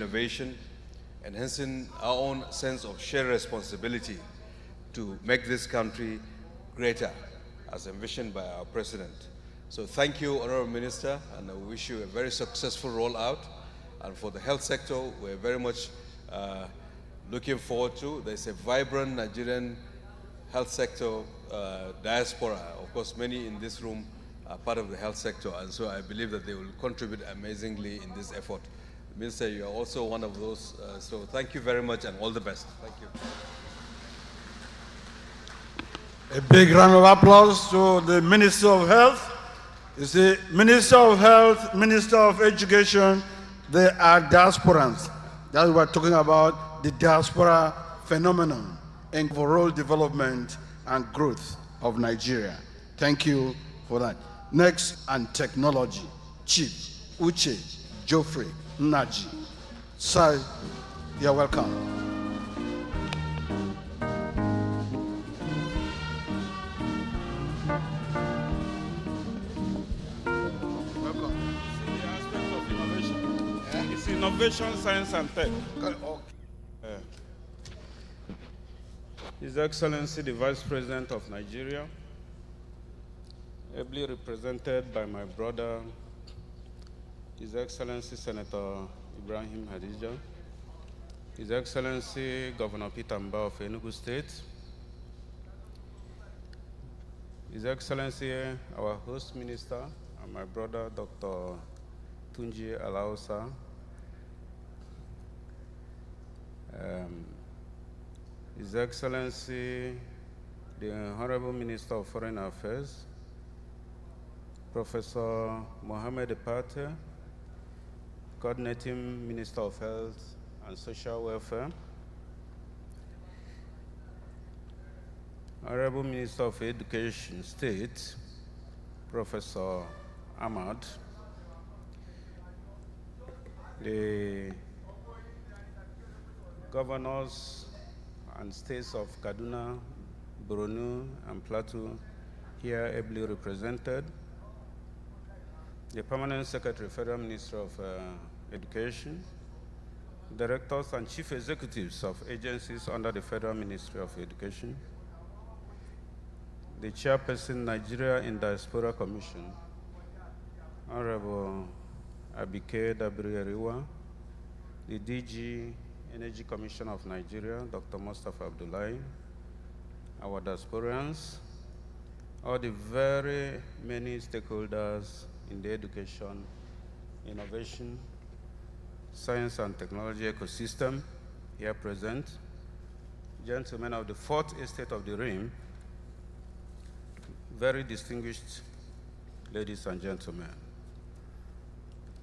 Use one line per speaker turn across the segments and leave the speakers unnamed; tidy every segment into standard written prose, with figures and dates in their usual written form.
innovation, enhancing our own sense of shared responsibility to make this country greater, as envisioned by our President. So thank you, Honorable Minister, and I wish you a very successful rollout. And for the health sector, we're very much looking forward to. There's a vibrant Nigerian health sector diaspora. Of course, many in this room are part of the health sector, and so I believe that they will contribute amazingly in this effort. Minister, you are also one of those, so thank you very much and all the best. Thank you.
A big round of applause to the Minister of Health. You see, Minister of Health, Minister of Education, they are diasporans. That's what we're talking about, the diaspora phenomenon and overall development and growth of Nigeria. Thank you for that. Next, and technology, Chief Uche Geoffrey Naji. Sir, you're welcome.
Innovation, science, and tech. His Excellency, the Vice President of Nigeria, ably represented by my brother, His Excellency Senator Ibrahim Hadija, His Excellency Governor Peter Mba of Enugu State, His Excellency, our host minister, and my brother, Dr. Tunji Alausa, His Excellency, the Honorable Minister of Foreign Affairs, Professor Mohamed Epate, Coordinating Minister of Health and Social Welfare, Honorable Minister of Education State, Professor Ahmad, the governors and states of Kaduna, Borno, and Plateau here ably represented, the Permanent Secretary, Federal Minister of Education, directors and chief executives of agencies under the Federal Ministry of Education, the Chairperson, Nigeria in Diaspora Commission, Honorable Abike Dabiri-Eriwa, the DG Energy Commission of Nigeria, Dr. Mustapha Abdullahi, our diasporans, all the very many stakeholders in the education, innovation, science and technology ecosystem here present, gentlemen of the Fourth Estate of the Rim, very distinguished ladies and gentlemen.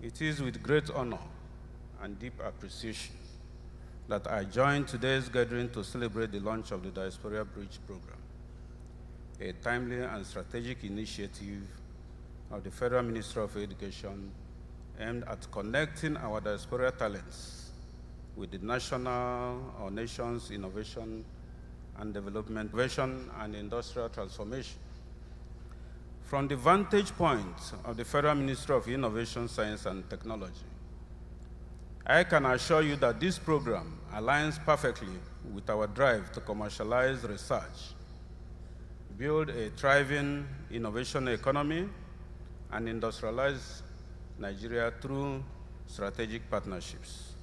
It is with great honor and deep appreciation that I join today's gathering to celebrate the launch of the Diaspora Bridge Program, a timely and strategic initiative of the Federal Ministry of Education aimed at connecting our diaspora talents with the national or nation's innovation and development, innovation and industrial transformation. From the vantage point of the Federal Ministry of Innovation, Science and Technology, I can assure you that this program aligns perfectly with our drive to commercialize research, build a thriving innovation economy, and industrialize Nigeria through strategic partnerships.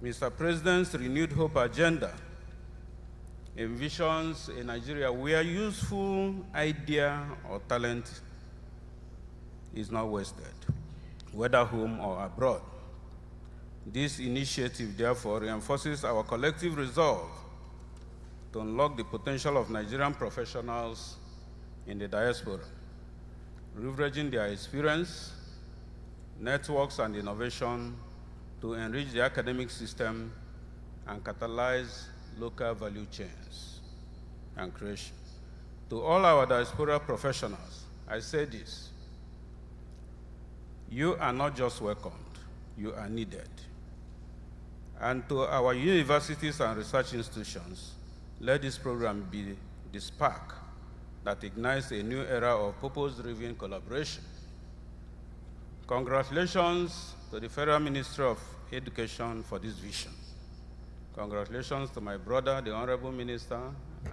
Mr. President's renewed hope agenda envisions a Nigeria where useful idea or talent is not wasted, whether home or abroad. This initiative, therefore, reinforces our collective resolve to unlock the potential of Nigerian professionals in the diaspora, leveraging their experience, networks, and innovation to enrich the academic system and catalyze local value chains and creation. To all our diaspora professionals, I say this: you are not just welcomed, you are needed. And to our universities and research institutions, let this program be the spark that ignites a new era of purpose-driven collaboration. Congratulations to the Federal Ministry of education for this vision. Congratulations to my brother, the Honorable Minister,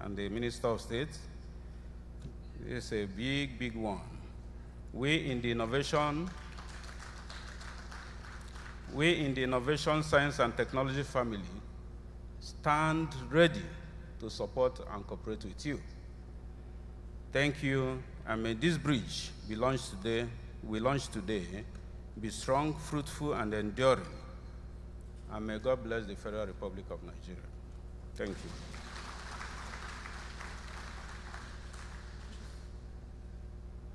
and the Minister of State. It's a big, big one. We in the innovation, science, and technology family stand ready to support and cooperate with you. Thank you, and may this bridge we launched today, be strong, fruitful, and enduring. And may God bless the Federal Republic of Nigeria. Thank you.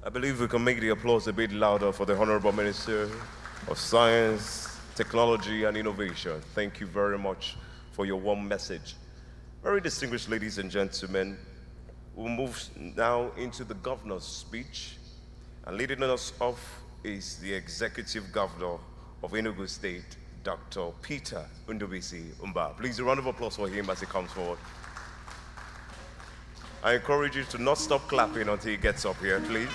I believe we can make the applause a bit louder for the Honorable Minister of Science, Technology, and Innovation. Thank you very much for your warm message. Very distinguished ladies and gentlemen, we'll move now into the governor's speech. And leading us off is the Executive Governor of Enugu State, Dr. Peter Ndubisi Umba. Please, a round of applause for him as he comes forward. I encourage you to not stop clapping until he gets up here, please.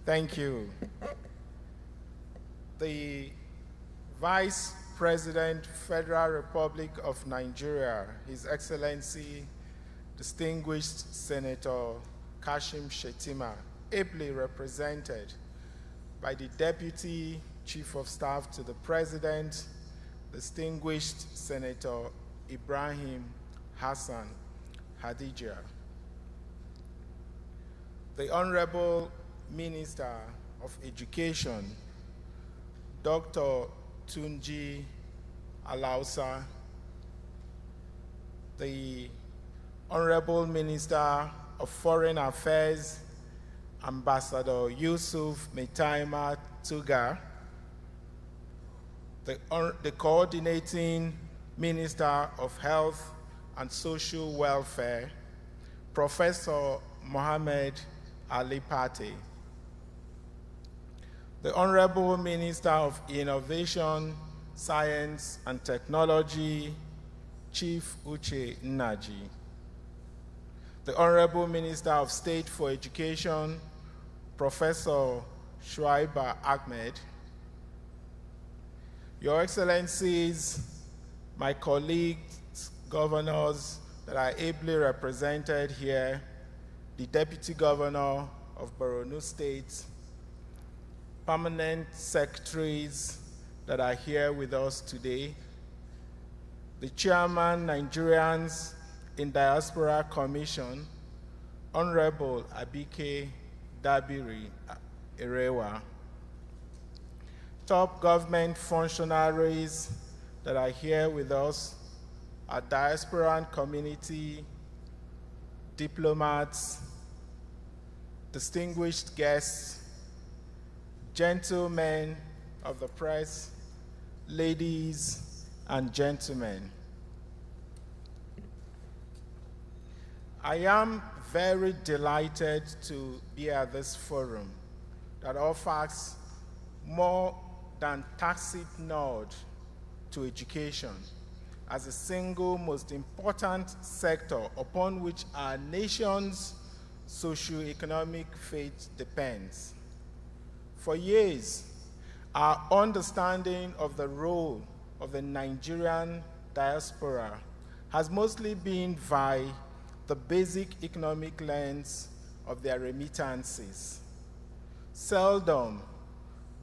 Thank you. The Vice President, Federal Republic of Nigeria, His Excellency, Distinguished Senator Kashim Shettima, ably represented by the Deputy Chief of Staff to the President, Distinguished Senator Ibrahim Hassan Hadija, the Honorable Minister of Education, Dr. Tunji Alausa, the Honorable Minister of Foreign Affairs, Ambassador Yusuf Metaima Tuga, the Coordinating Minister of Health and Social Welfare, Professor Mohammed Ali Pate, the Honorable Minister of Innovation, Science and Technology, Chief Uche Nnaji, the Honorable Minister of State for Education, Professor Shuaiba Ahmed, Your Excellencies, my colleagues, governors that are ably represented here, the Deputy Governor of Borno State, permanent secretaries that are here with us today, the Chairman, Nigerians in Diaspora Commission, Honorable Abike Dabiri Erewa, top government functionaries that are here with us, our diasporan community, diplomats, distinguished guests, gentlemen of the press, ladies and gentlemen. I am very delighted to be at this forum that offers more than tacit nod to education as a single most important sector upon which our nation's socio-economic fate depends. For years, our understanding of the role of the Nigerian diaspora has mostly been via the basic economic lens of their remittances. Seldom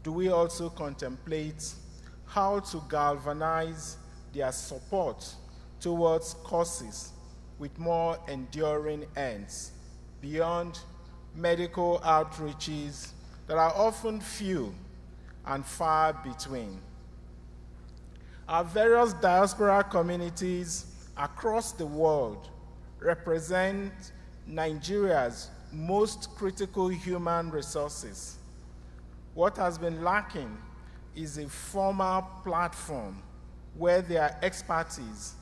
do we also contemplate how to galvanize their support towards causes with more enduring ends beyond medical outreaches that are often few and far between. Our various diaspora communities across the world represent Nigeria's most critical human resources. What has been lacking is a formal platform where their expertise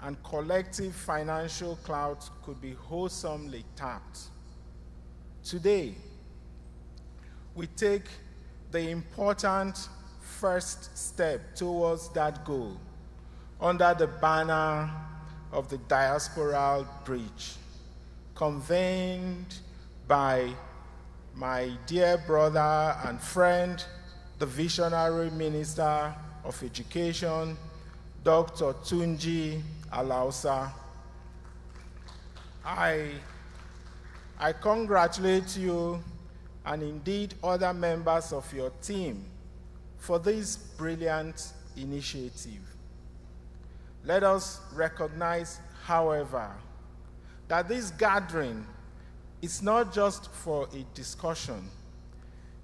and collective financial clout could be wholesomely tapped. Today, we take the important first step towards that goal under the banner of the Diaspora Bridge, convened by my dear brother and friend, the Visionary Minister of Education, Dr. Tunji Alausa. I congratulate you and indeed other members of your team for this brilliant initiative. Let us recognize, however, that this gathering is not just for a discussion.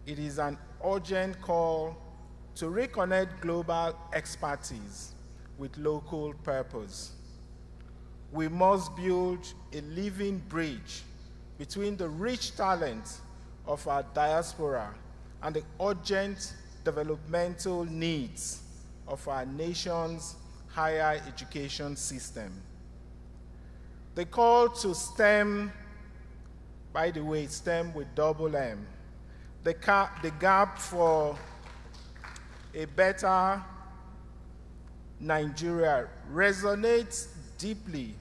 It is an urgent call to reconnect global expertise with local purpose. We must build a living bridge between the rich talent of our diaspora and the urgent developmental needs of our nation's higher education system. The call to STEM, by the way, STEM with double M, the gap for a better Nigeria resonates deeply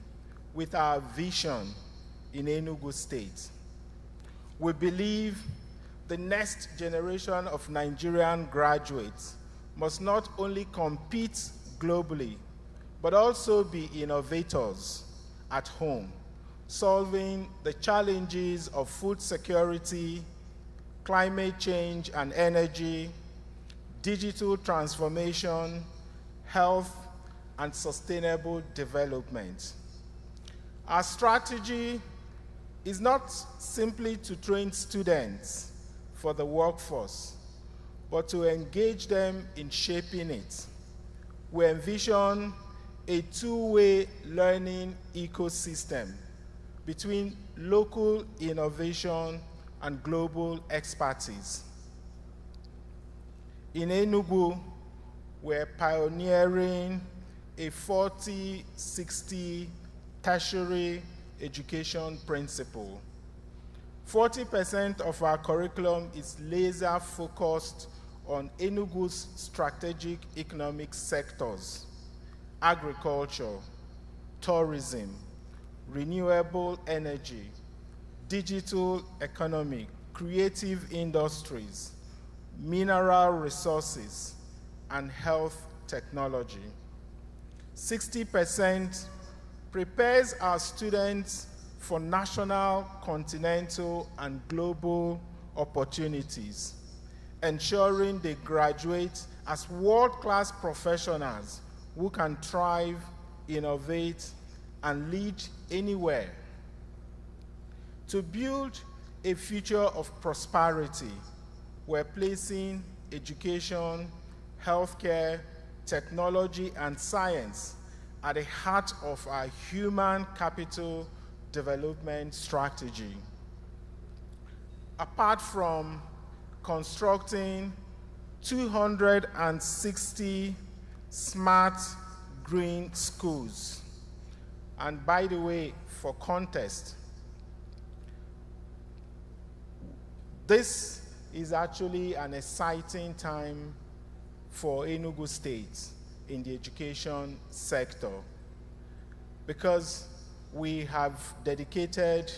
with our vision in Enugu State. We believe the next generation of Nigerian graduates must not only compete globally, but also be innovators at home, solving the challenges of food security, climate change and energy, digital transformation, health, and sustainable development. Our strategy is not simply to train students for the workforce, but to engage them in shaping it. We envision a two-way learning ecosystem between local innovation and global expertise. In Enugu, we're pioneering a 40-60 tertiary education principle. 40% of our curriculum is laser focused on Enugu's strategic economic sectors: agriculture, tourism, renewable energy, digital economy, creative industries, mineral resources, and health technology. 60% prepares our students for national, continental, and global opportunities, ensuring they graduate as world-class professionals who can thrive, innovate, and lead anywhere. To build a future of prosperity, we're placing education, healthcare, technology, and science at the heart of our human capital development strategy. Apart from constructing 260 smart green schools, and by the way, for context, this is actually an exciting time for Enugu State in the education sector, because we have dedicated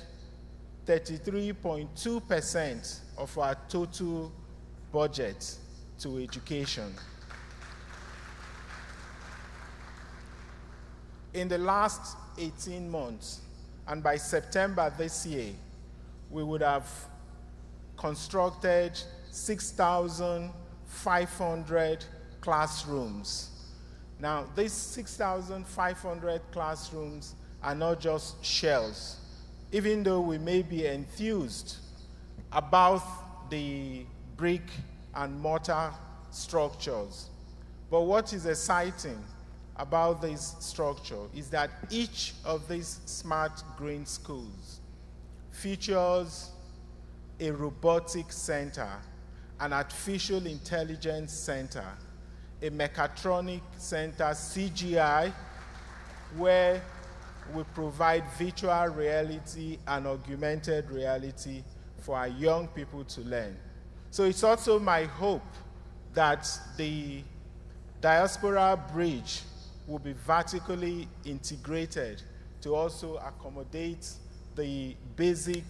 33.2% of our total budget to education. In the last 18 months, and by September this year, we would have constructed 6,500 classrooms. Now, these 6,500 classrooms are not just shells, even though we may be enthused about the brick and mortar structures. But what is exciting about this structure is that each of these smart green schools features a robotic center, an artificial intelligence center, a mechatronic center, CGI, where we provide virtual reality and augmented reality for our young people to learn. So it's also my hope that the Diaspora Bridge will be vertically integrated to also accommodate the basic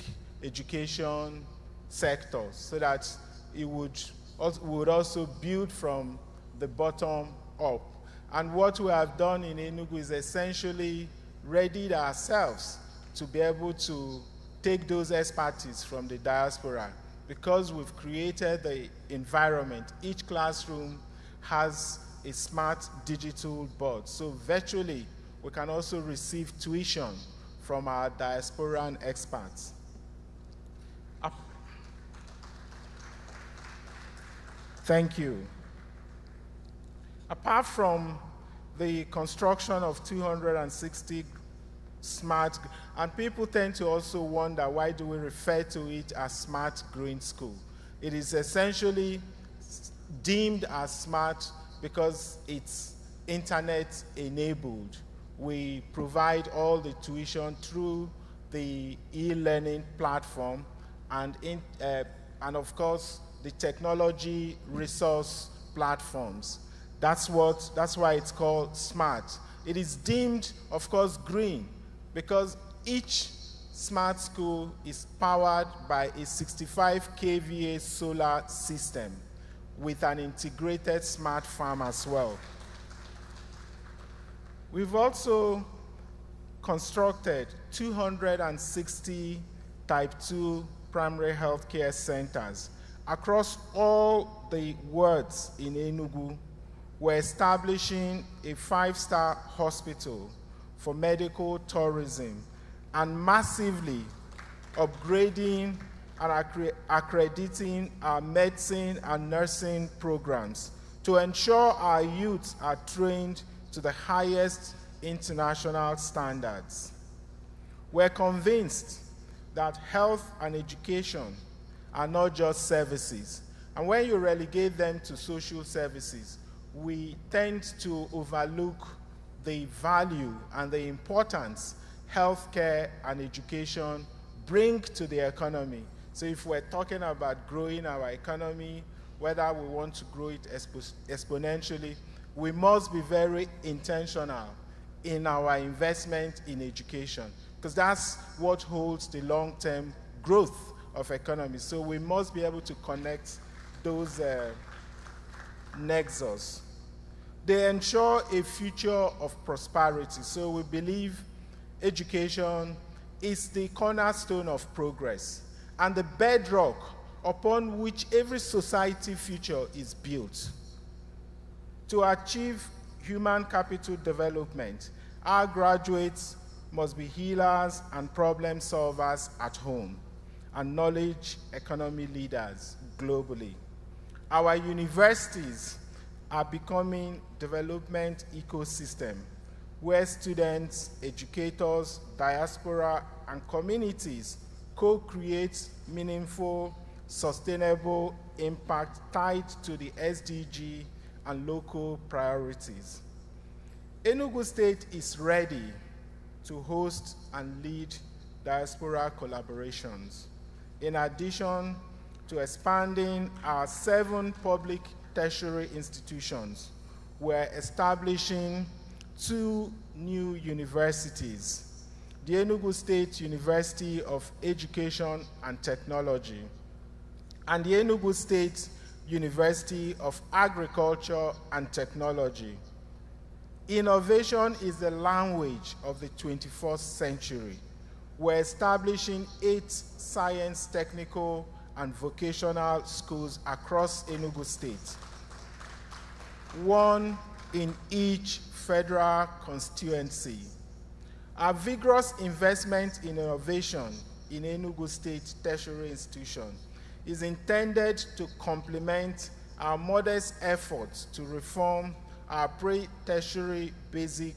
education sector, so that it would also build from the bottom up. And what we have done in Enugu is essentially readied ourselves to be able to take those expertise from the diaspora. Because we've created the environment, each classroom has a smart digital board. So virtually, we can also receive tuition from our diasporan experts. Thank you. Apart from the construction of 260 smart, and people tend to also wonder, why do we refer to it as smart green school? It is essentially deemed as smart because it's internet enabled. We provide all the tuition through the e-learning platform and of course the technology resource platforms. That's why it's called smart. It is deemed, of course, green because each smart school is powered by a 65 kVA solar system with an integrated smart farm as well. We've also constructed 260 type 2 primary health care centers across all the wards in Enugu. We're establishing a 5-star hospital for medical tourism and massively upgrading and accrediting our medicine and nursing programs to ensure our youths are trained to the highest international standards. We're convinced that health and education are not just services. And when you relegate them to social services, we tend to overlook the value and the importance healthcare and education bring to the economy. So if we're talking about growing our economy, whether we want to grow it exponentially, we must be very intentional in our investment in education, because that's what holds the long-term growth of economy. So we must be able to connect those nexus. They ensure a future of prosperity. So we believe education is the cornerstone of progress and the bedrock upon which every society future is built. To achieve human capital development, our graduates must be healers and problem solvers at home and knowledge economy leaders globally. Our universities are becoming development ecosystem where students, educators, diaspora, and communities co-create meaningful, sustainable impact tied to the SDG and local priorities. Enugu State is ready to host and lead diaspora collaborations. In addition to expanding our 7 public tertiary institutions, we're establishing 2 new universities: the Enugu State University of Education and Technology and the Enugu State University of Agriculture and Technology. Innovation is the language of the 21st century. We're establishing 8 science, technical, and vocational schools across Enugu State, 1 in each federal constituency. Our vigorous investment in innovation in Enugu State tertiary institution is intended to complement our modest efforts to reform our pre-tertiary basic,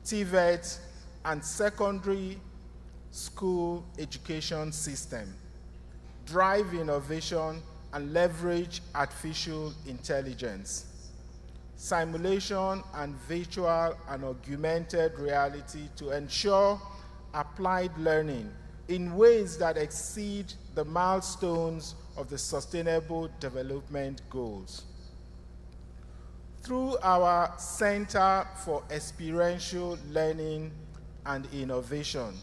TVET, and secondary school education system, drive innovation, and leverage artificial intelligence, simulation, and virtual and augmented reality to ensure applied learning in ways that exceed the milestones of the Sustainable Development Goals. Through our Center for Experiential Learning and Innovation,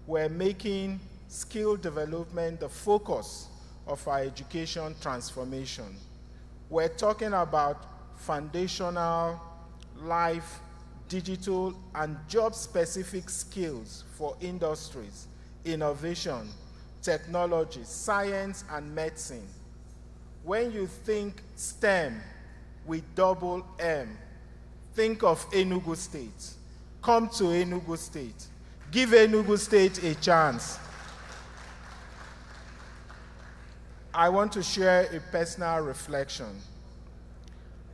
we're making skill development the focus of our education transformation. We're talking about foundational, life, digital, and job-specific skills for industries, innovation, technology, science, and medicine. When you think STEM with double M, think of Enugu State. Come to Enugu State. Give Enugu State a chance. I want to share a personal reflection.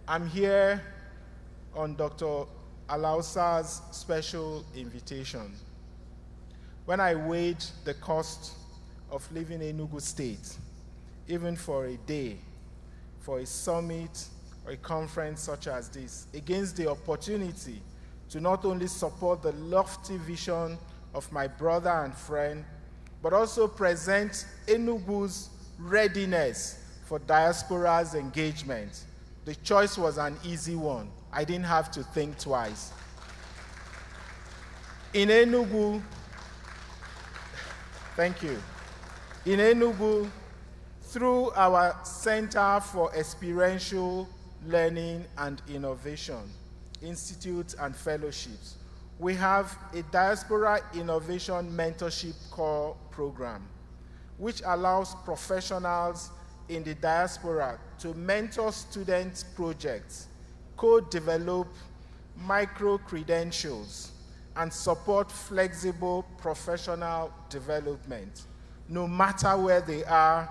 I'm here on Dr. Alausa's special invitation. When I weighed the cost of living in Enugu State, even for a day, for a summit or a conference such as this, against the opportunity to not only support the lofty vision of my brother and friend, but also present Enugu's readiness for diaspora's engagement, the choice was an easy one. I didn't have to think twice. In Enugu, thank you. In Enugu, through our Center for Experiential Learning and Innovation, Institutes and Fellowships, we have a Diaspora Innovation Mentorship Core Program, which allows professionals in the diaspora to mentor students' projects, co-develop micro-credentials, and support flexible professional development, no matter where they are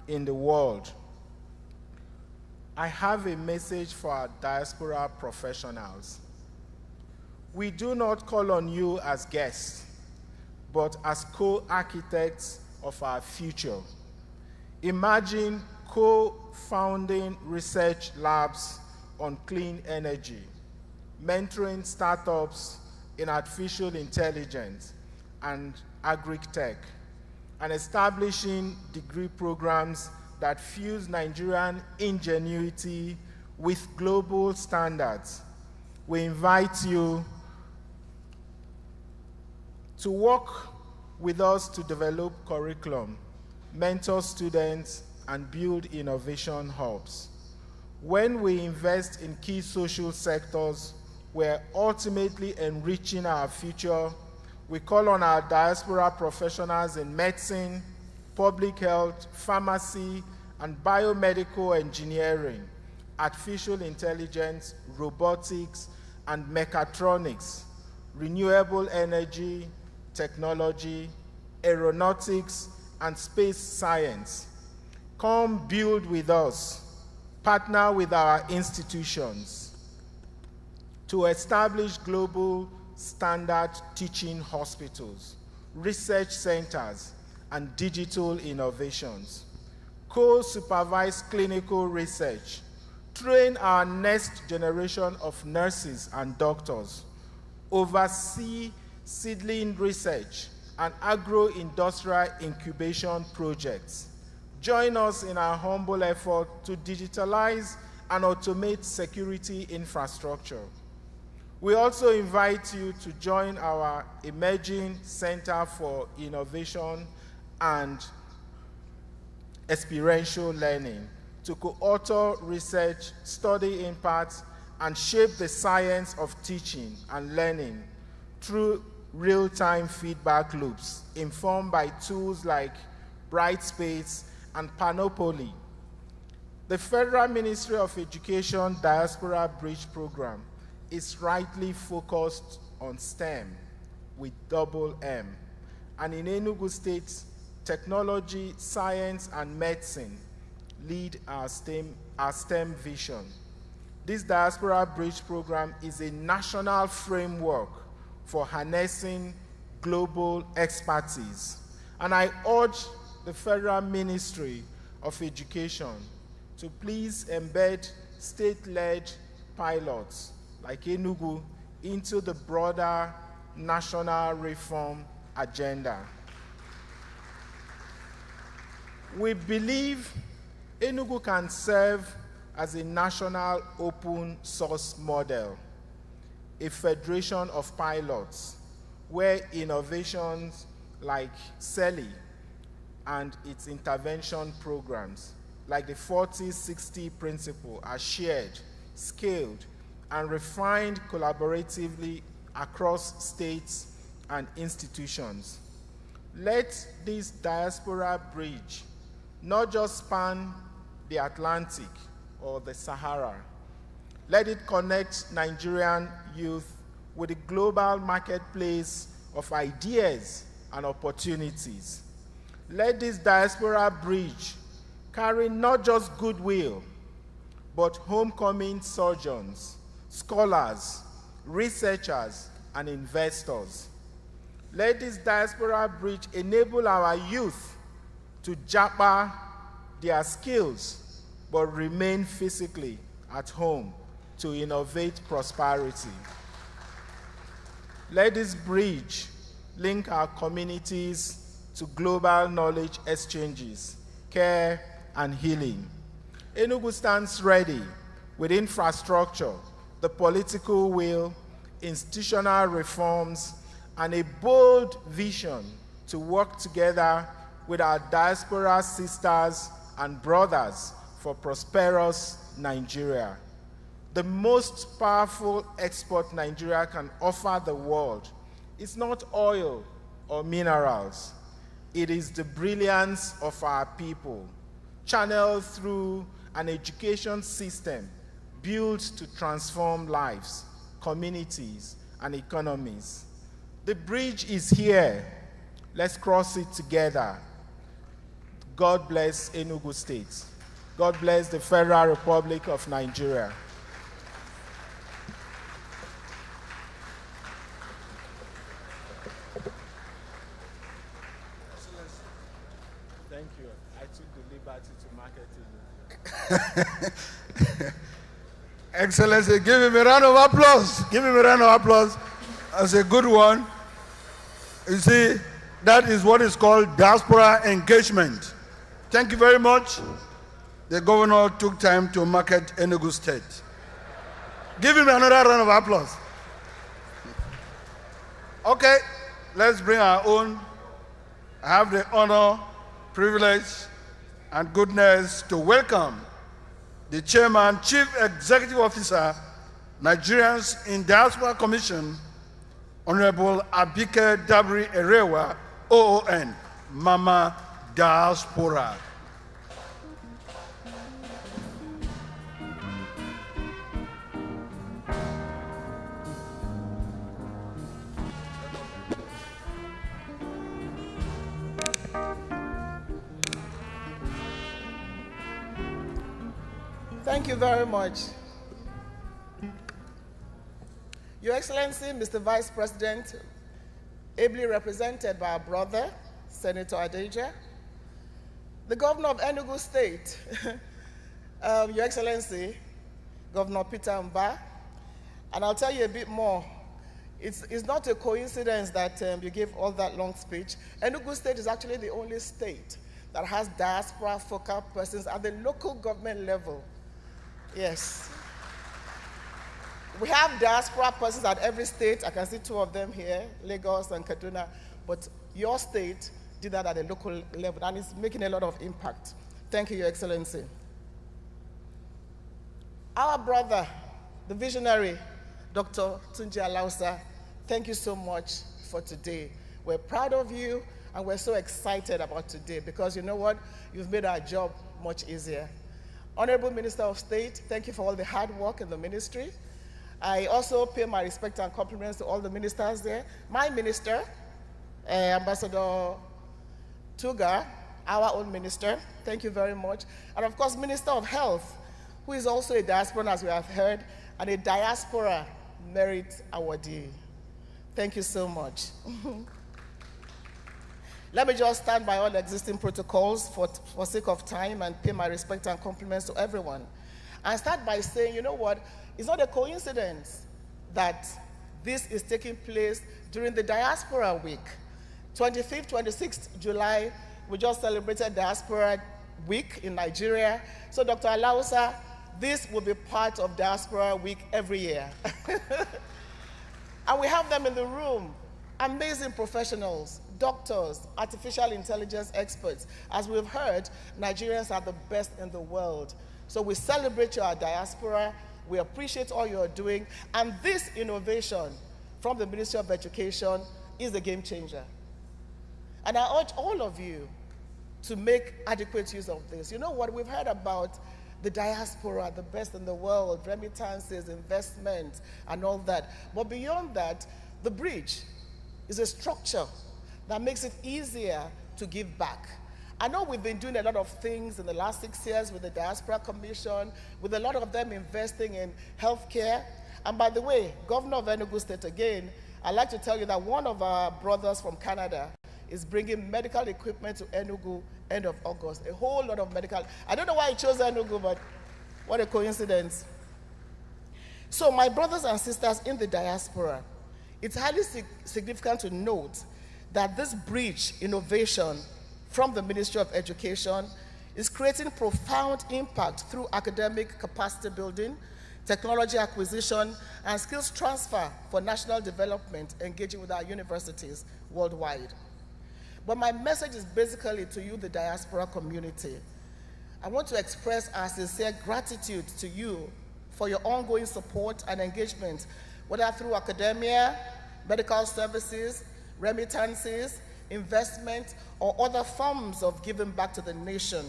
in the world. I have a message for our diaspora professionals. We do not call on you as guests, but as co-architects of our future. Imagine co-founding research labs on clean energy, mentoring startups in artificial intelligence and agri-tech, and establishing degree programs that fuse Nigerian ingenuity with global standards. We invite you to work with us to develop curriculum, mentor students, and build innovation hubs. When we invest in key social sectors, we're ultimately enriching our future. We call on our diaspora professionals in medicine, public health, pharmacy, and biomedical engineering, artificial intelligence, robotics, and mechatronics, renewable energy, technology, aeronautics, and space science. Come build with us, partner with our institutions to establish global standard teaching hospitals, research centers, and digital innovations. Co-supervise clinical research, train our next generation of nurses and doctors, oversee seedling research and agro-industrial incubation projects. Join us in our humble effort to digitalize and automate security infrastructure. We also invite you to join our emerging Center for Innovation and Experiential Learning to co-author research, study impacts, and shape the science of teaching and learning through real-time feedback loops informed by tools like Brightspace and Panoply. The Federal Ministry of Education Diaspora Bridge Program is rightly focused on STEM with double M. And in Enugu State, technology, science, and medicine lead our STEM vision. This Diaspora Bridge Program is a national framework for harnessing global expertise. And I urge the Federal Ministry of Education to please embed state-led pilots like Enugu into the broader national reform agenda. We believe Enugu can serve as a national open source model, a federation of pilots, where innovations like CELI and its intervention programs, like the 40-60 principle, are shared, scaled, and refined collaboratively across states and institutions. Let this diaspora bridge not just span the Atlantic or the Sahara. Let it connect Nigerian youth with the global marketplace of ideas and opportunities. Let this diaspora bridge carry not just goodwill, but homecoming surgeons, scholars, researchers, and investors. Let this diaspora bridge enable our youth to japa their skills, but remain physically at home to innovate prosperity. Let this bridge link our communities to global knowledge exchanges, care, and healing. Enugu stands ready with infrastructure, the political will, institutional reforms, and a bold vision to work together with our diaspora sisters and brothers for prosperous Nigeria. The most powerful export Nigeria can offer the world is not oil or minerals. It is the brilliance of our people, channeled through an education system built to transform lives, communities, and economies. The bridge is here. Let's cross it together. God bless Enugu State. God bless the Federal Republic of Nigeria. Thank you. I took the liberty to market it.
Excellency, give him a round of applause. Give him a round of applause. That's a good one. You see, that is what is called diaspora engagement. Thank you very much. The governor took time to market Enugu State. Give him another round of applause. Okay, let's bring our own. I have the honor, privilege, and goodness to welcome the Chairman, Chief Executive Officer, Nigerians in Diaspora Commission, Honorable Abike Dabri Erewa, OON, Mama Diaspora.
Thank you very much. Your Excellency, Mr. Vice President, ably represented by our brother, Senator Adeja, the Governor of Enugu State, Your Excellency, Governor Peter Mba, and I'll tell you a bit more. It's not a coincidence that you gave all that long speech. Enugu State is actually the only state that has diaspora focal persons at the local government level. Yes. We have diaspora persons at every state. I can see two of them here, Lagos and Kaduna. But your state did that at a local level, and it's making a lot of impact. Thank you, Your Excellency. Our brother, the visionary, Dr. Tunji Alausa, thank you so much for today. We're proud of you, and we're so excited about today because you know what? You've made our job much easier. Honorable Minister of State, thank you for all the hard work in the ministry. I also pay my respect and compliments to all the ministers there. My minister, Ambassador Tuga, our own minister, thank you very much. And of course, Minister of Health, who is also a diasporan, as we have heard, and a diaspora merit awardee. Thank you so much. Let me just stand by all existing protocols for sake of time and pay my respect and compliments to everyone. And start by saying, you know what, it's not a coincidence that this is taking place during the Diaspora Week. 25th, 26th July, we just celebrated Diaspora Week in Nigeria. So Dr. Alausa, this will be part of Diaspora Week every year. And we have them in the room, amazing professionals, doctors, artificial intelligence experts. As we've heard, Nigerians are the best in the world. So we celebrate your diaspora, we appreciate all you're doing, and this innovation from the Ministry of Education is a game changer. And I urge all of you to make adequate use of this. You know what, we've heard about the diaspora, the best in the world, remittances, investment, and all that. But beyond that, the bridge is a structure that makes it easier to give back. I know we've been doing a lot of things in the last 6 years with the Diaspora Commission, with a lot of them investing in healthcare. And by the way, Governor of Enugu State again, I'd like to tell you that one of our brothers from Canada is bringing medical equipment to Enugu end of August. A whole lot of medical. I don't know why he chose Enugu, but what a coincidence. So my brothers and sisters in the diaspora, it's highly significant to note that this bridge innovation from the Ministry of Education is creating profound impact through academic capacity building, technology acquisition, and skills transfer for national development, engaging with our universities worldwide. But my message is basically to you, the diaspora community. I want to express our sincere gratitude to you for your ongoing support and engagement, whether through academia, medical services, remittances, investment, or other forms of giving back to the nation.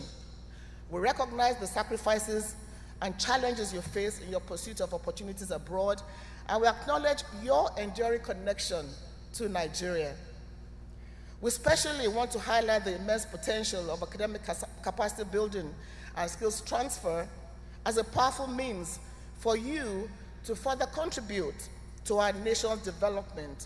We recognize the sacrifices and challenges you face in your pursuit of opportunities abroad, and we acknowledge your enduring connection to Nigeria. We especially want to highlight the immense potential of academic capacity building and skills transfer as a powerful means for you to further contribute to our nation's development.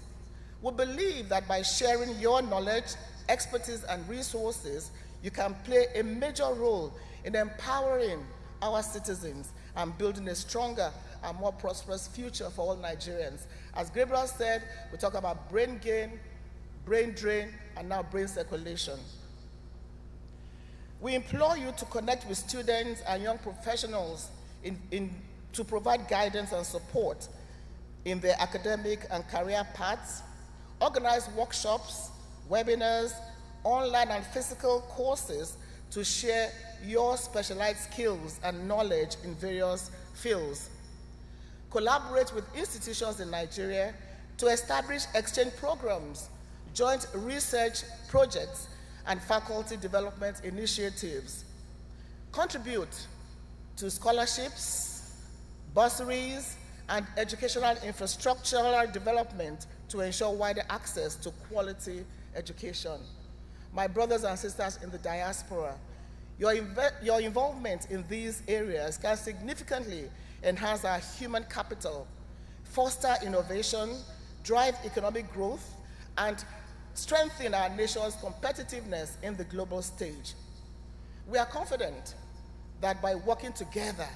We believe that by sharing your knowledge, expertise, and resources, you can play a major role in empowering our citizens and building a stronger and more prosperous future for all Nigerians. As Gabriel said, we talk about brain gain, brain drain, and now brain circulation. We implore you to connect with students and young professionals to provide guidance and support in their academic and career paths, organize workshops, webinars, online and physical courses to share your specialized skills and knowledge in various fields. Collaborate with institutions in Nigeria to establish exchange programs, joint research projects, and faculty development initiatives. Contribute to scholarships, bursaries, and educational infrastructural development to ensure wider access to quality education. My brothers and sisters in the diaspora, your involvement in these areas can significantly enhance our human capital, foster innovation, drive economic growth, and strengthen our nation's competitiveness in the global stage. We are confident that by working together,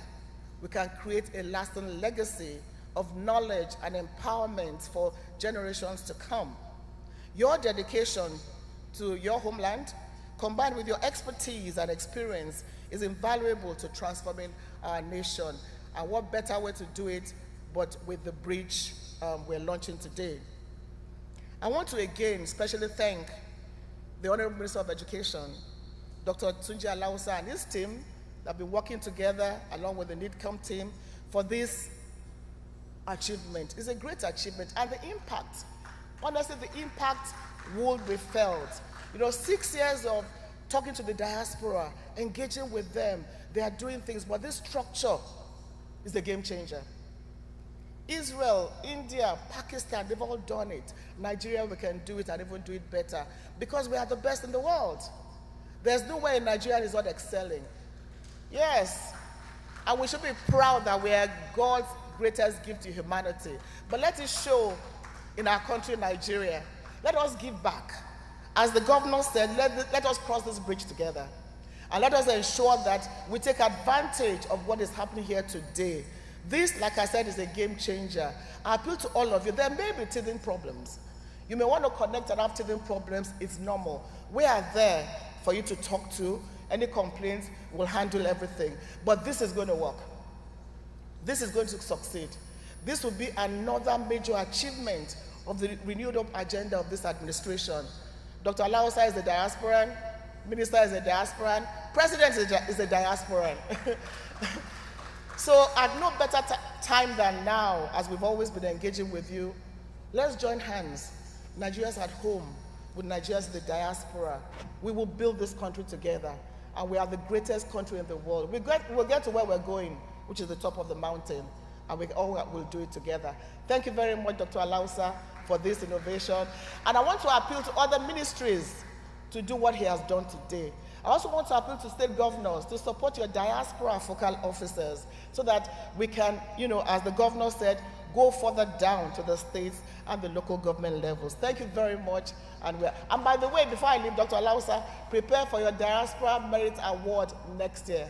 we can create a lasting legacy of knowledge and empowerment for generations to come. Your dedication to your homeland, combined with your expertise and experience, is invaluable to transforming our nation. And what better way to do it but with the bridge we're launching today. I want to again especially thank the Honorable Minister of Education, Dr. Tunji Alausa, and his team that have been working together along with the NIDCOM team for this achievement. It's a great achievement, and the impact, honestly, the impact will be felt. You know, 6 years of talking to the diaspora, engaging with them, they are doing things, but this structure is a game changer. Israel, India, Pakistan, they've all done it. Nigeria, we can do it and even do it better because we are the best in the world. There's no way Nigeria is not excelling. Yes, and we should be proud that we are God's greatest gift to humanity. But let it show in our country, Nigeria. Let us give back. As the governor said, let us cross this bridge together. And let us ensure that we take advantage of what is happening here today. This, like I said, is a game changer. I appeal to all of you. There may be teething problems. You may want to connect and have teething problems. It's normal. We are there for you to talk to. Any complaints, we'll handle everything. But this is going to work. this is going to succeed. This will be another major achievement of the renewed up agenda of this administration. Dr. Alausa is a diasporan, Minister is a diasporan, President is a diasporan. So at no better time than now, as we've always been engaging with you, let's join hands, Nigerians at home with Nigerians in the diaspora. We will build this country together, and we are the greatest country in the world. We'll get to where we're going, which is the top of the mountain, and we all will do it together. Thank you very much, Dr. Alausa, for this innovation. And I want to appeal to other ministries to do what he has done today. I also want to appeal to state governors to support your diaspora focal officers so that we can, as the governor said, go further down to the states and the local government levels. Thank you very much. And by the way, before I leave, Dr. Alausa, prepare for your Diaspora Merit Award next year.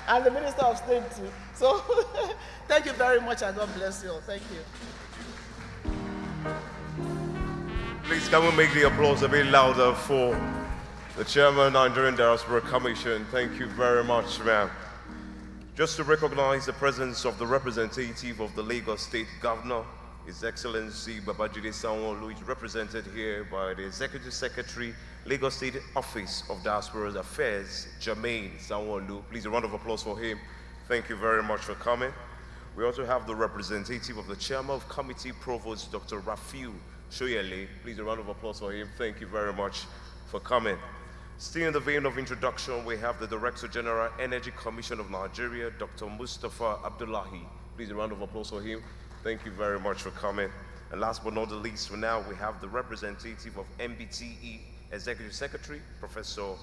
And the Minister of State too. So thank you very much, and God bless you all. Thank you.
Please can we make the applause a bit louder for the Chairman, Nigerian Diaspora Commission. Thank you very much, ma'am. Just to recognize the presence of the representative of the Lagos State Governor, His Excellency Babajide Sanwo-Olu, is represented here by the Executive Secretary, Lagos State Office of Diaspora Affairs, Jermaine Sanwo-Olu. Please a round of applause for him. Thank you very much for coming. We also have the representative of the Chairman of Committee, Provost Dr. Rafiu Shoyele. Please a round of applause for him. Thank you very much for coming. Still in the vein of introduction, we have the Director General, Energy Commission of Nigeria, Dr. Mustapha Abdullahi. Please a round of applause for him. Thank you very much for coming. And last but not the least, for now, we have the representative of MBTE Executive Secretary, Professor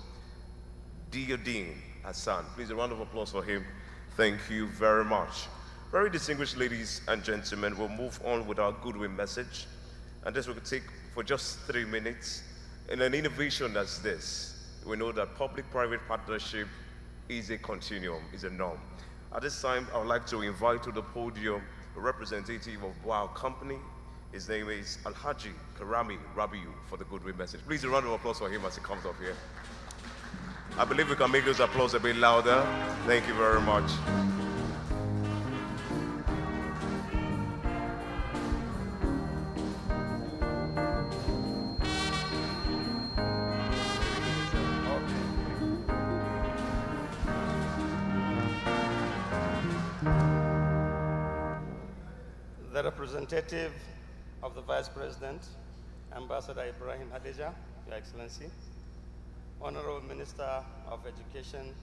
Diodin Hassan. Please a round of applause for him. Thank you very much. Very distinguished ladies and gentlemen, we'll move on with our goodwill message. And this will take for just 3 minutes. In an innovation as this, we know that public-private partnership is a continuum, is a norm. At this time, I would like to invite to the podium a representative of Wow Company. His name is Alhaji Karami Rabiu for the goodwill message. Please a round of applause for him as he comes up here. I believe we can make those applause a bit louder. Thank you very much.
The representative of the Vice President, Ambassador Ibrahim Hadija, Your Excellency, Honorable Minister of Education,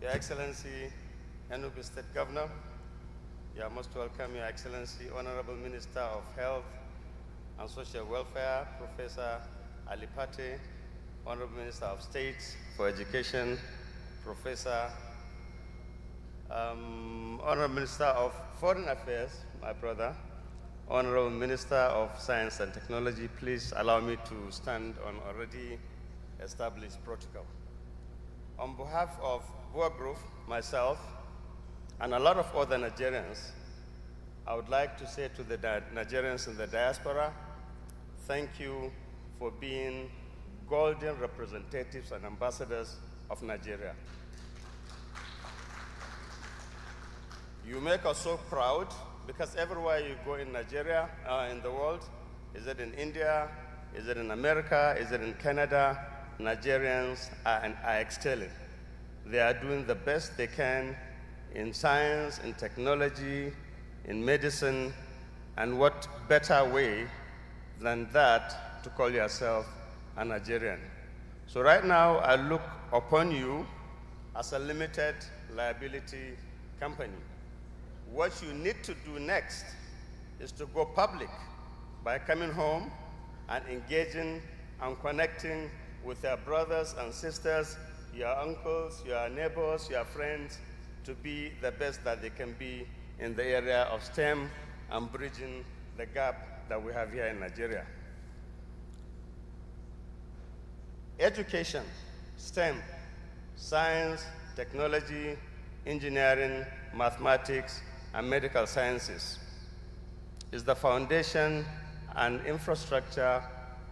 Your Excellency, Enugu State Governor, you are most welcome, Your Excellency, Honorable Minister of Health and Social Welfare, Professor Ali Pate, Honorable Minister of State for Education, Professor Honorable Minister of Foreign Affairs, my brother, Honorable Minister of Science and Technology, please allow me to stand on already established protocol. On behalf of Boa Group, myself, and a lot of other Nigerians, I would like to say to the Nigerians in the diaspora, thank you for being golden representatives and ambassadors of Nigeria. You make us so proud because everywhere you go in Nigeria, in the world, is it in India, is it in America, is it in Canada, Nigerians are excelling. They are doing the best they can in science, in technology, in medicine, and what better way than that to call yourself a Nigerian. So right now, I look upon you as a limited liability company. What you need to do next is to go public by coming home and engaging and connecting with your brothers and sisters, your uncles, your neighbors, your friends, to be the best that they can be in the area of STEM and bridging the gap that we have here in Nigeria. Education, STEM, science, technology, engineering, mathematics, and medical sciences is the foundation and infrastructure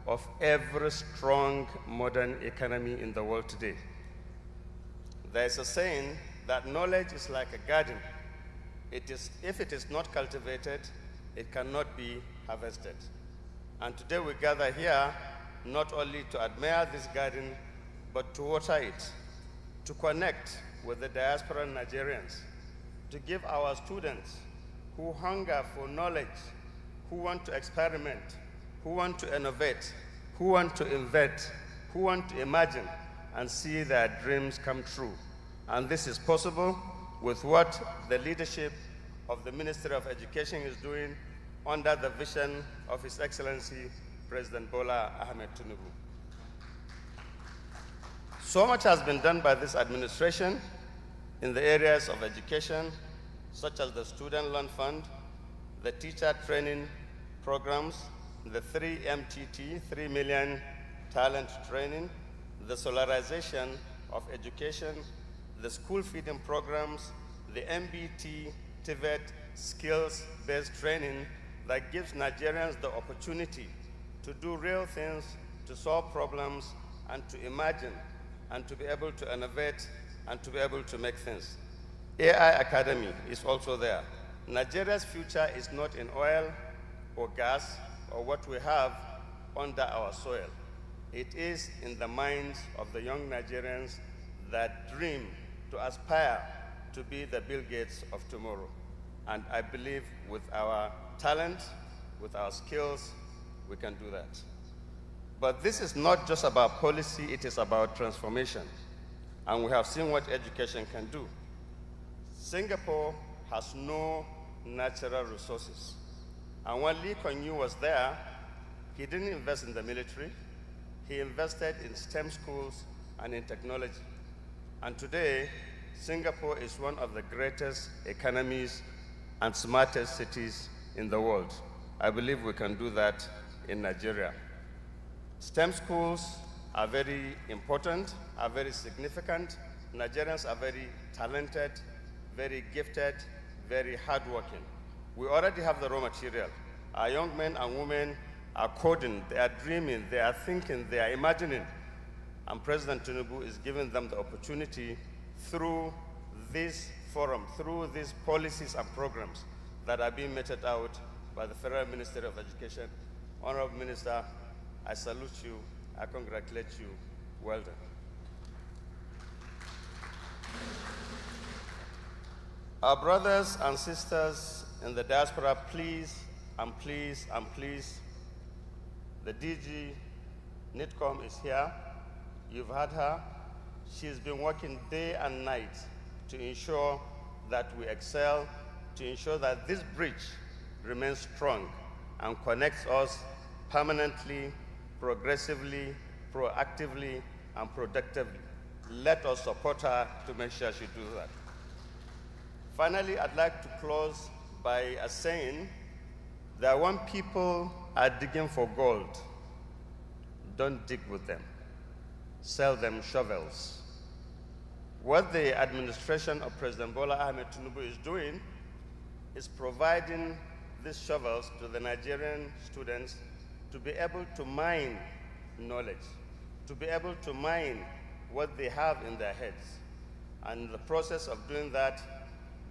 of every strong modern economy in the world today. There's a saying
that knowledge is like a garden. If it is not cultivated, it cannot be harvested. And today we gather here not only to admire this garden, but to water it, to connect with the diaspora Nigerians, to give our students who hunger for knowledge, who want to experiment, who want to innovate, who want to invent, who want to imagine and see their dreams come true. And this is possible with what the leadership of the Ministry of Education is doing under the vision of His Excellency, President Bola Ahmed Tinubu. So much has been done by this administration in the areas of education, such as the Student Loan Fund, the teacher training programs, the 3MTT, 3 million talent training, the solarization of education, the school feeding programs, the MBT, TVET skills-based training that gives Nigerians the opportunity to do real things, to solve problems, and to imagine, and to be able to innovate, and to be able to make things. AI Academy is also there. Nigeria's future is not in oil or gas or what we have under our soil. It is in the minds of the young Nigerians that dream to aspire to be the Bill Gates of tomorrow. And I believe with our talent, with our skills, we can do that. But this is not just about policy, it is about transformation. And we have seen what education can do. Singapore has no natural resources. And when Lee Kuan Yew was there, he didn't invest in the military, he invested in STEM schools and in technology. And today, Singapore is one of the greatest economies and smartest cities in the world. I believe we can do that in Nigeria. STEM schools are very important, are very significant. Nigerians are very talented, very gifted, very hardworking. We already have the raw material. Our young men and women are coding, they are dreaming, they are thinking, they are imagining. And President Tinubu is giving them the opportunity through this forum, through these policies and programs that are being meted out by the Federal Ministry of Education. Honorable Minister, I salute you, I congratulate you, well done. Our brothers and sisters in the diaspora, please and please and please, the DG NITCOM is here. You've had her. She's been working day and night to ensure that we excel, to ensure that this bridge remains strong and connects us permanently, progressively, proactively, and productively. Let us support her to make sure she does that. Finally, I'd like to close by saying that when people are digging for gold, don't dig with them. Sell them shovels. What the administration of President Bola Ahmed Tinubu is doing is providing these shovels to the Nigerian students to be able to mine knowledge, to be able to mine what they have in their heads. And in the process of doing that,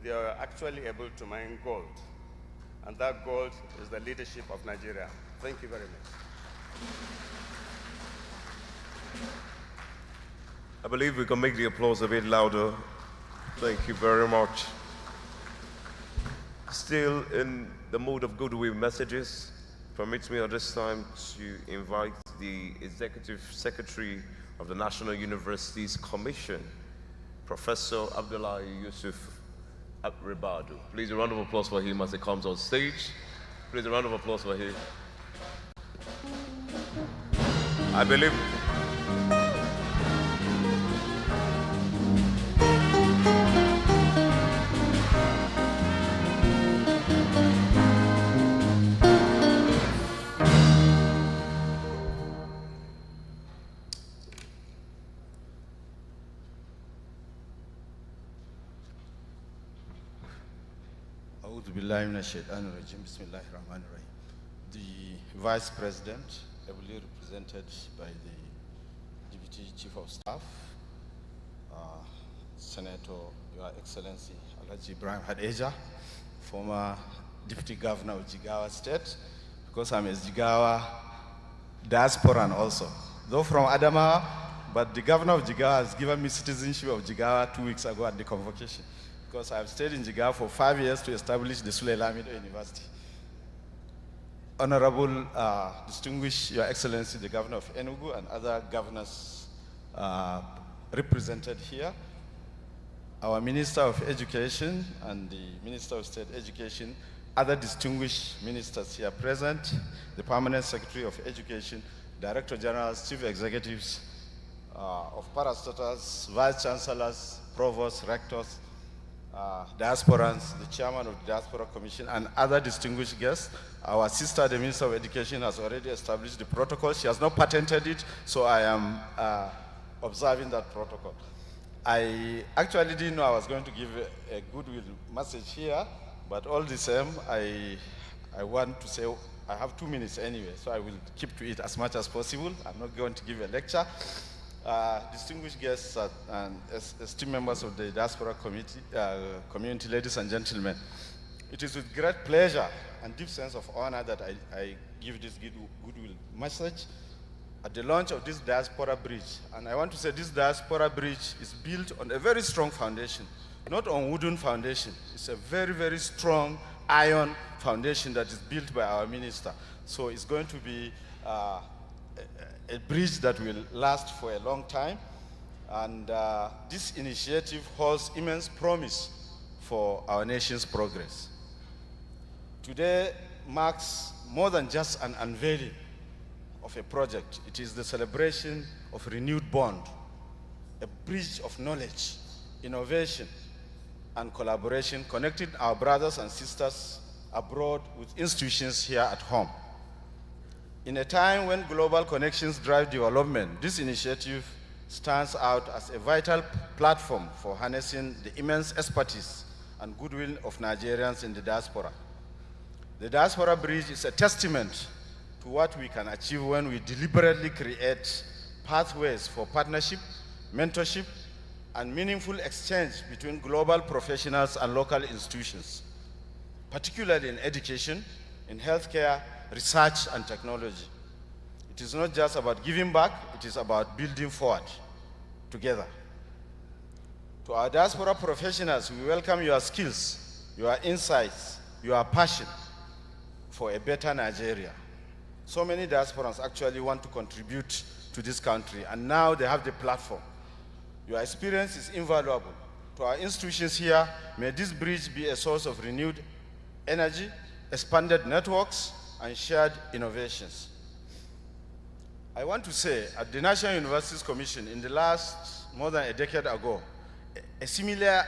they are actually able to mine gold. And that gold is the leadership of Nigeria. Thank you very much.
I believe we can make the applause a bit louder. Thank you very much. Still in the mood of goodwill messages, permit me at this time to invite the Executive Secretary of the National Universities Commission, Professor Abdullahi Yusuf Ribadu. Please a round of applause for him as he comes on stage. Please a round of applause for him. I believe
The Vice President, ably represented by the Deputy Chief of Staff, Senator Your Excellency Alhaji Ibrahim Hadeja, former Deputy Governor of Jigawa State, because I'm a Jigawa diasporan also. Though from Adamawa, but the Governor of Jigawa has given me citizenship of Jigawa 2 weeks ago at the convocation, because I've stayed in Jigawa for 5 years to establish the Sule Lamido University. Honorable, distinguished Your Excellency, the Governor of Enugu and other governors represented here, our Minister of Education and the Minister of State Education, other distinguished ministers here present, the Permanent Secretary of Education, Director Generals, Chief Executives of parastatals, Vice Chancellors, Provosts, Rectors, diasporans, the Chairman of the Diaspora Commission, and other distinguished guests. Our sister, the Minister of Education, has already established the protocol. She has not patented it, so I am observing that protocol. I actually didn't know I was going to give a goodwill message here, but all the same, I want to say, I have 2 minutes anyway, so I will keep to it as much as possible. I'm not going to give a lecture. Distinguished guests and esteemed members of the Diaspora community, ladies and gentlemen, it is with great pleasure and deep sense of honor that I give this goodwill message at the launch of this Diaspora Bridge. And I want to say this Diaspora Bridge is built on a very strong foundation, not on wooden foundation. It's a very, very strong iron foundation that is built by our minister. So it's going to be a bridge that will last for a long time. And this initiative holds immense promise for our nation's progress. Today marks more than just an unveiling of a project. It is the celebration of renewed bond, a bridge of knowledge, innovation, and collaboration connecting our brothers and sisters abroad with institutions here at home. In a time when global connections drive development, this initiative stands out as a vital platform for harnessing the immense expertise and goodwill of Nigerians in the diaspora. The Diaspora Bridge is a testament to what we can achieve when we deliberately create pathways for partnership, mentorship, and meaningful exchange between global professionals and local institutions, particularly in education, in healthcare, research, and technology. It is not just about giving back, it is about building forward together. To our diaspora professionals, we welcome your skills, your insights, your passion for a better Nigeria. So many diasporans actually want to contribute to this country, and now they have the platform. Your experience is invaluable. To our institutions here, may this bridge be a source of renewed energy, expanded networks, and shared innovations. I want to say, at the National Universities Commission, in the last, more than a decade ago, a similar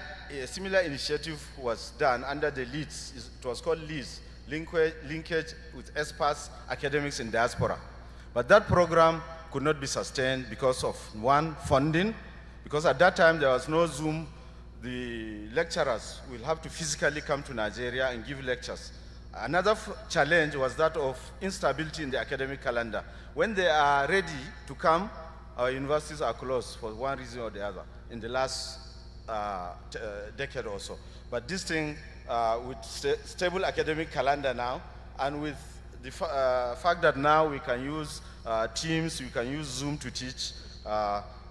initiative was done under the LEADS. It was called LEADS, Linkage with Experts, Academics in Diaspora. But that program could not be sustained because of, one, funding, because at that time there was no Zoom. The lecturers will have to physically come to Nigeria and give lectures. Another challenge was that of instability in the academic calendar. When they are ready to come, our universities are closed for one reason or the other in the last decade or so. But this thing, with stable academic calendar now, and with the fact that now we can use Teams, we can use Zoom to teach,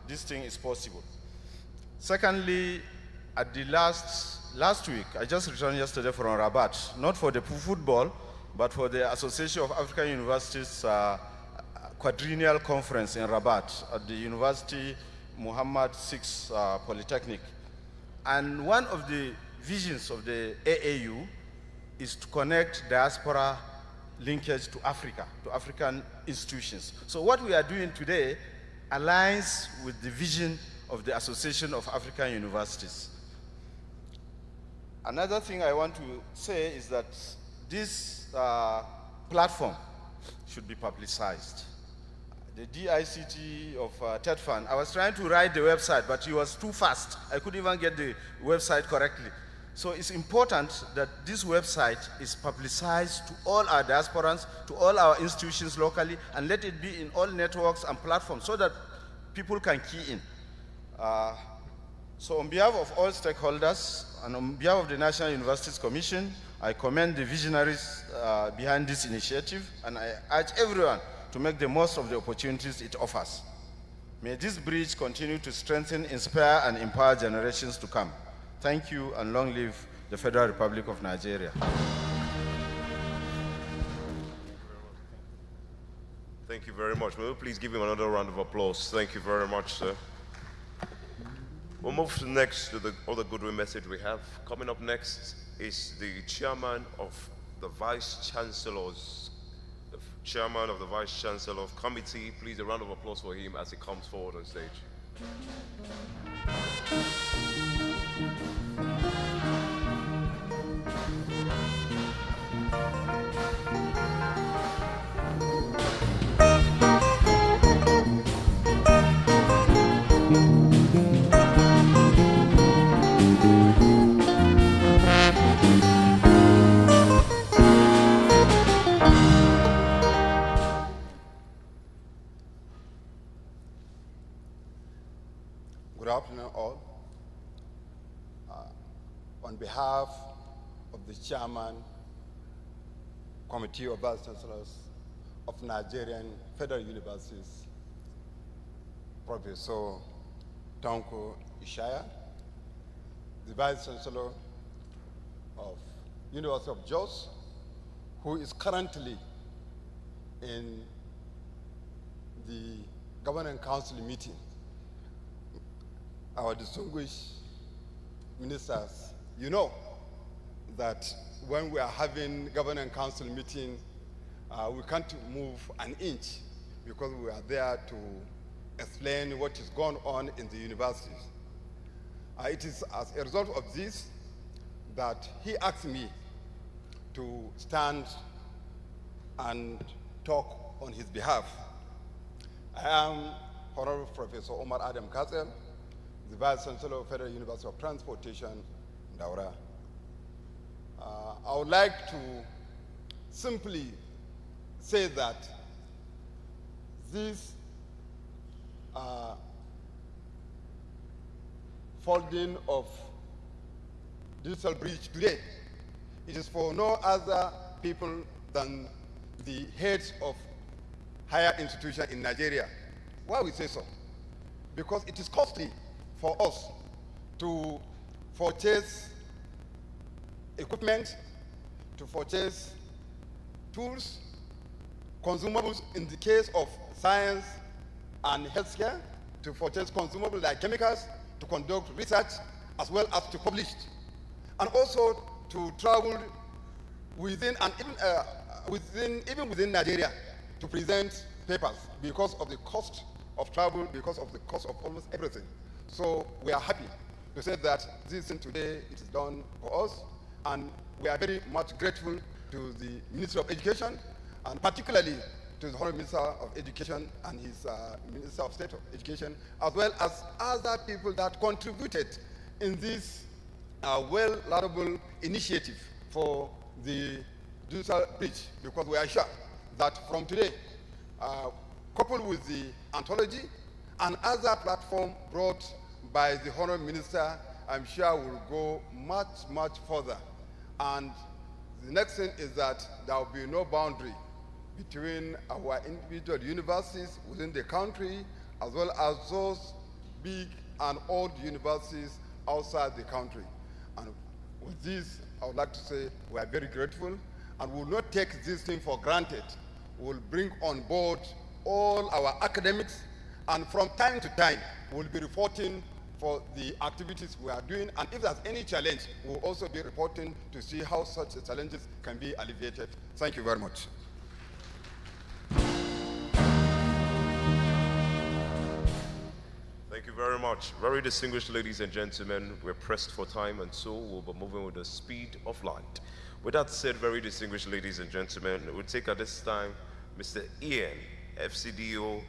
this thing is possible. Secondly, at the last week, I just returned yesterday from Rabat, not for the football, but for the Association of African Universities quadrennial conference in Rabat at the University Muhammad VI Polytechnic. And one of the visions of the AAU is to connect diaspora linkage to Africa, to African institutions. So what we are doing today aligns with the vision of the Association of African Universities. Another thing I want to say is that this platform should be publicized. The DICT of TETFund, I was trying to write the website, but it was too fast. I couldn't even get the website correctly. So it's important that this website is publicized to all our diasporans, to all our institutions locally, and let it be in all networks and platforms so that people can key in. So on behalf of all stakeholders and on behalf of the National Universities Commission, I commend the visionaries behind this initiative, and I urge everyone to make the most of the opportunities it offers. May this bridge continue to strengthen, inspire, and empower generations to come. Thank you, and long live the Federal Republic of Nigeria.
Thank you very much. May we please give him another round of applause. Thank you very much, sir. We'll move next to the other goodwill message we have. Coming up next is the chairman of the Vice Chancellor's, the chairman of the Vice Chancellor Committee. Please, a round of applause for him as he comes forward on stage.
Good afternoon, all. On behalf of the Chairman, Committee of Vice Chancellors of Nigerian Federal Universities, Professor Tanko Ishaya, the Vice Chancellor of University of Jos, who is currently in the Governing Council meeting, our distinguished ministers, you know that when we are having Governing Council meeting, we can't move an inch because we are there to explain what is going on in the universities. It is as a result of this that he asked me to stand and talk on his behalf. I am Honorable Professor Omar Adam Kazel, the Vice Chancellor of Federal University of Transportation, Daura. I would like to simply say that this folding of digital bridge today, it is for no other people than the heads of higher institutions in Nigeria. Why we say so? Because it is costly for us to purchase equipment, to purchase tools, consumables in the case of science and healthcare, to purchase consumables like chemicals, to conduct research, as well as to publish, and also to travel within and even within Nigeria to present papers because of the cost of travel, because of the cost of almost everything. So we are happy to say that this thing today it is done for us, and we are very much grateful to the Minister of Education, and particularly to the Honorable Minister of Education and his Minister of State of Education, as well as other people that contributed in this well-laudable initiative for the digital bridge, because we are sure that from today, coupled with the anthology and other platform brought by the Honorable Minister, I'm sure will go much, much further. And the next thing is that there will be no boundary between our individual universities within the country, as well as those big and old universities outside the country. And with this, I would like to say we are very grateful, and we will not take this thing for granted. We will bring on board all our academics, and from time to time, we will be reporting for the activities we are doing, and if there's any challenge, we will also be reporting to see how such challenges can be alleviated. Thank you very much.
Thank you very much. Very distinguished ladies and gentlemen, we're pressed for time, and so we'll be moving with the speed of light. With that said, very distinguished ladies and gentlemen, we'll take at this time Mr. Ian, FCDO